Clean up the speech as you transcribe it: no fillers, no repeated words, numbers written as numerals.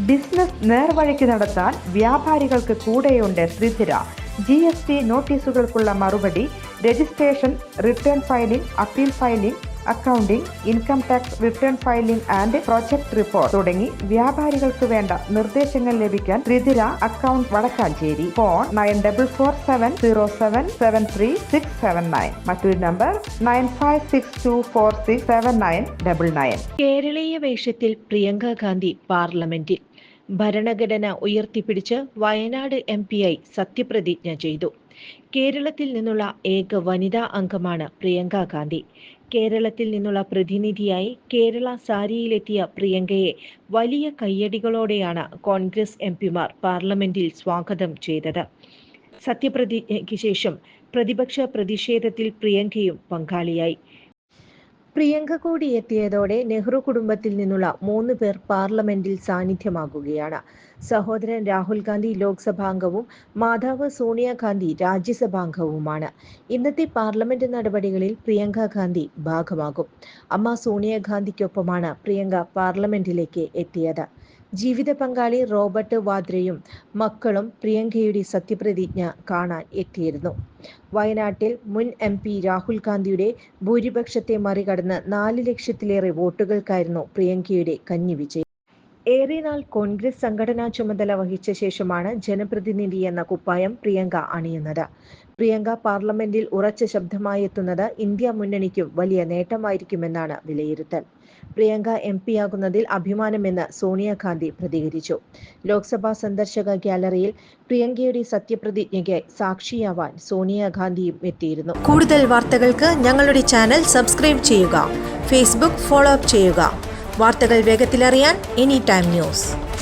Business നേർവഴിക്ക് നടത്താൻ വ്യാപാരികൾക്ക് കൂടെയുണ്ട് ശ്രീധര. GST നോട്ടീസുകൾക്കുള്ള മറുപടി, registration, return filing, appeal filing, accounting, income tax return filing and project report തുടങ്ങി വ്യാപാരികൾക്ക് വേണ്ട നിർദ്ദേശങ്ങൾ ലഭിക്കാൻ ശ്രീധര അക്കൗണ്ട് വടക്കാഞ്ചേരി. ഫോൺ 9447077369. മറ്റൊരു നമ്പർ 9562467999. കേരളീയ വേഷത്തിൽ പ്രിയങ്ക ഗാന്ധി പാർലമെന്റിൽ. ഭരണഘടന ഉയർത്തിപ്പിടിച്ച് വയനാട് MP-യായി സത്യപ്രതിജ്ഞ ചെയ്തു. കേരളത്തിൽ നിന്നുള്ള ഏക വനിതാ അംഗമാണ് പ്രിയങ്ക ഗാന്ധി. കേരളത്തിൽ നിന്നുള്ള പ്രതിനിധിയായി കേരള സാരിയിലെത്തിയ പ്രിയങ്കയെ വലിയ കയ്യടികളോടെയാണ് കോൺഗ്രസ് MP-മാർ പാർലമെന്റിൽ സ്വാഗതം ചെയ്തത്. സത്യപ്രതിജ്ഞയ്ക്ക് ശേഷം പ്രതിപക്ഷ പ്രതിഷേധത്തിൽ പ്രിയങ്കയും പങ്കാളിയായി. പ്രിയങ്ക കൂടി എത്തിയതോടെ നെഹ്റു കുടുംബത്തിൽ നിന്നുള്ള 3 പേർ പാർലമെന്റിൽ സാന്നിധ്യമാകുകയാണ്. സഹോദരൻ രാഹുൽ ഗാന്ധി ലോക്സഭാംഗവും മാതാവ് സോണിയാഗാന്ധി രാജ്യസഭാംഗവുമാണ്. ഇന്നത്തെ പാർലമെന്റ് നടപടികളിൽ പ്രിയങ്ക ഗാന്ധി ഭാഗമാകും. അമ്മ സോണിയാഗാന്ധിക്കൊപ്പമാണ് പ്രിയങ്ക പാർലമെന്റിലേക്ക് എത്തിയത്. ജീവിത പങ്കാളി റോബർട്ട് വാദ്രയും മക്കളും പ്രിയങ്കയുടെ സത്യപ്രതിജ്ഞ കാണാൻ എത്തിയിരുന്നു. വയനാട്ടിൽ മുൻ MP രാഹുൽ ഗാന്ധിയുടെ ഭൂരിപക്ഷത്തെ മറികടന്ന് 4 ലക്ഷത്തിലേറെ വോട്ടുകൾക്കായിരുന്നു പ്രിയങ്കയുടെ കന്നി വിജയം. ഏറെ നാൾ കോൺഗ്രസ് സംഘടനാ ചുമതല വഹിച്ച ശേഷമാണ് ജനപ്രതിനിധി എന്ന കുപ്പായം പ്രിയങ്ക അണിയുന്നത്. പ്രിയങ്ക പാർലമെന്റിൽ ഉറച്ച ശബ്ദമായി എത്തുന്നത് ഇന്ത്യ മുന്നണിക്കും വലിയ നേട്ടമായിരിക്കുമെന്നാണ് വിലയിരുത്തൽ. പ്രിയങ്ക MP-യാകുന്നതിൽ അഭിമാനമെന്ന് സോണിയാഗാന്ധി പ്രതികരിച്ചു. ലോക്സഭാ സന്ദർശക ഗ്യാലറിയിൽ പ്രിയങ്കയുടെ സത്യപ്രതിജ്ഞയ്ക്ക് സാക്ഷിയാവാൻ സോണിയാഗാന്ധിയും എത്തിയിരുന്നു. കൂടുതൽ വാർത്തകൾക്ക് ഞങ്ങളുടെ ചാനൽ സബ്സ്ക്രൈബ് ചെയ്യുക. ഫേസ്ബുക്ക് ഫോളോ അപ്പ് ചെയ്യുക. വാർത്തകൾ വേഗത്തിലറിയാൻ Anytime News.